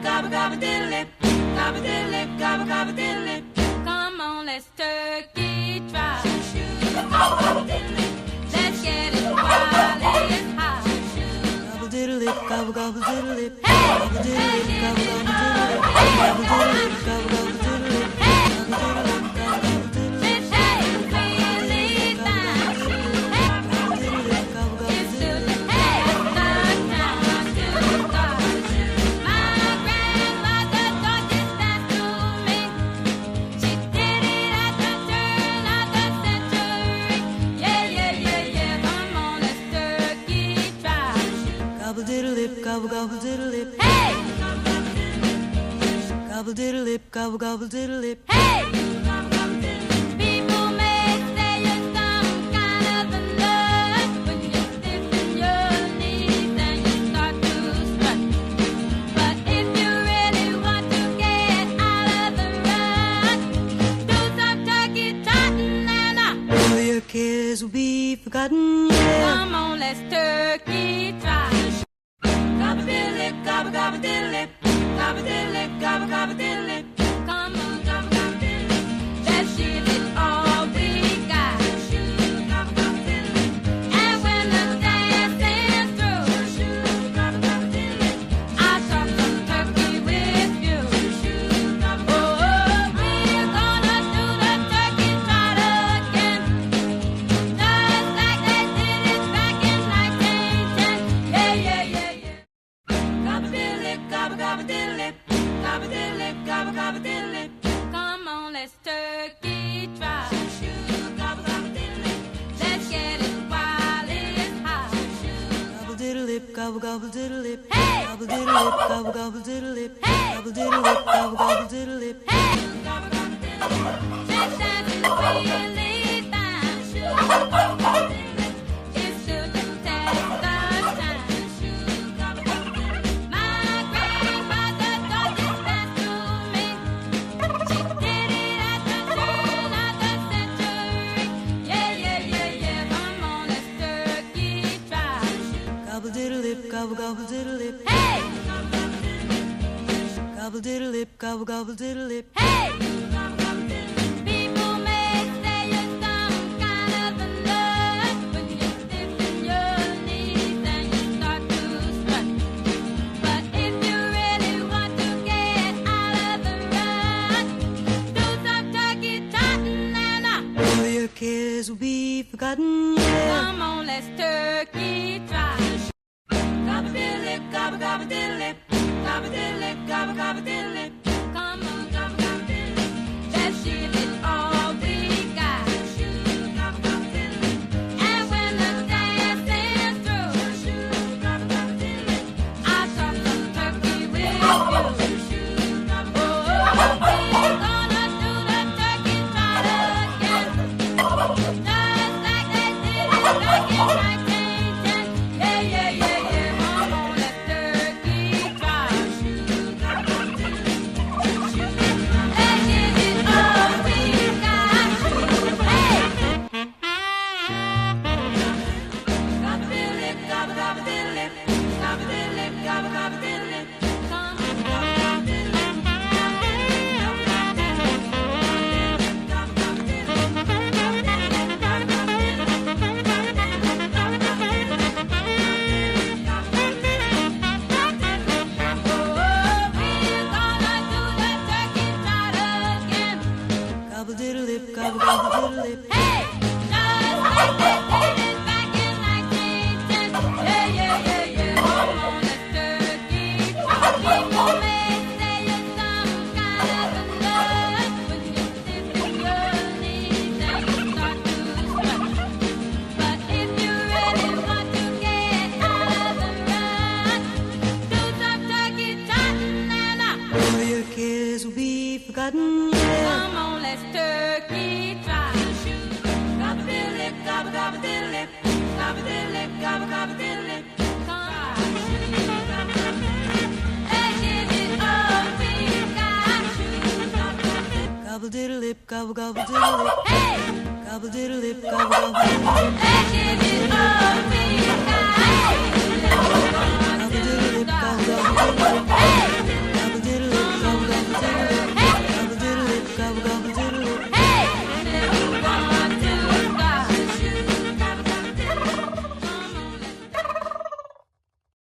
gobble gobble diddle lip, gobble diddle lip, gobble gobble diddle lip. Come on, let's turkey trot. Gobble gobble diddle lip, let's get it while it's hot. Gobble diddle lip, gobble gobble diddle lip, gobble diddle lip, gobble gobble diddle lip, gobble diddle lip, gobble gobble diddle lip, gobble diddle lip. Gobble gobble diddle lip. Hey! Gobble diddle lip, gobble gobble diddle lip. Hey! People may say you're some kind of a nut when you stiffen your knees and you start to strut. But if you really want to get out of the rut, do some turkey trotting and all your cares will be forgotten. Yeah. Come on, let's turkey trot. Gobble diddle lip, gobble gobble diddle lip, gobble diddle lip, gobble gobble diddle lip. Come on, gobble gobble diddle lip. Let's give it all we got. Gobble gobble diddle lip. And when the dance is through, gobble gobble diddle lip, I'll talk some turkey with you. Oh, we're gonna do the turkey trot again, just like they did it back in 1910. Yeah, yeah, yeah, yeah. Gobble diddle lip, gobble gobble diddle lip, gobble diddle lip, gobble gobble diddle lip. Come on, let's turkey trot. Gobble gobble diddle lip, let's get it while it's hot. Gobble diddle lip, gobble gobble diddle lip. Hey! Gobble diddle lip, gobble gobble diddle lip. Hey! Gobble diddle lip, gobble gobble diddle lip. Hey! Gobble gobble diddle lip. Let's dance in the really fine. It's still the test of time. Gobble diddle lip, gobble gobble diddle lip. Hey! Gobble diddle lip, gobble gobble diddle lip. Hey! People may say you're some kind of a nut when you stiffen your knees and you start to strut. But if you really want to get out of the rut, do some turkey trotting and all your cares will be forgotten. Yeah. Come on, let's turkey trot. Gobble diddle lip, gobble gobble diddle lip, gobble diddle lip, gobble gobble diddle lip. Come on, gobble gobble diddle lip. Let's give it all we got. Gobble gobble diddle lip. And when the dance is through, gobble gobble diddle lip, I'll talk some turkey with you. Oh, we're gonna do the turkey trot again, just like they did it back in 1910. Yeah, yeah, yeah, yeah. Come on, let's turkey trot. Let's give it all we got. Hey! Gobble diddle lip, gobble gobble diddle lip, gobble diddle lip, gobble gobble diddle lip. Come on, gobble gobble diddle lip. Gobble diddle lip, gobble gobble diddle lip. Hey! Just like they did it back in 1910. Yeah, yeah, yeah, yeah. Come on, let's turkey trot. People may say you're some kind of a nut when you stiffen your knees and you start to strut. But if you really want to get out of the rut, do some turkey trotting and all your cares will be forgotten. Yeah. Come on, let's turkey trot. Gobble diddle lip, gobble gobble diddle lip, gobble diddle lip, gobble gobble diddle lip. Come on, let's give it all we got. Gobble diddle lip, gobble gobble diddle lip. Hey! Gobble diddle lip, gobble gobble diddle lip. Let's give it all we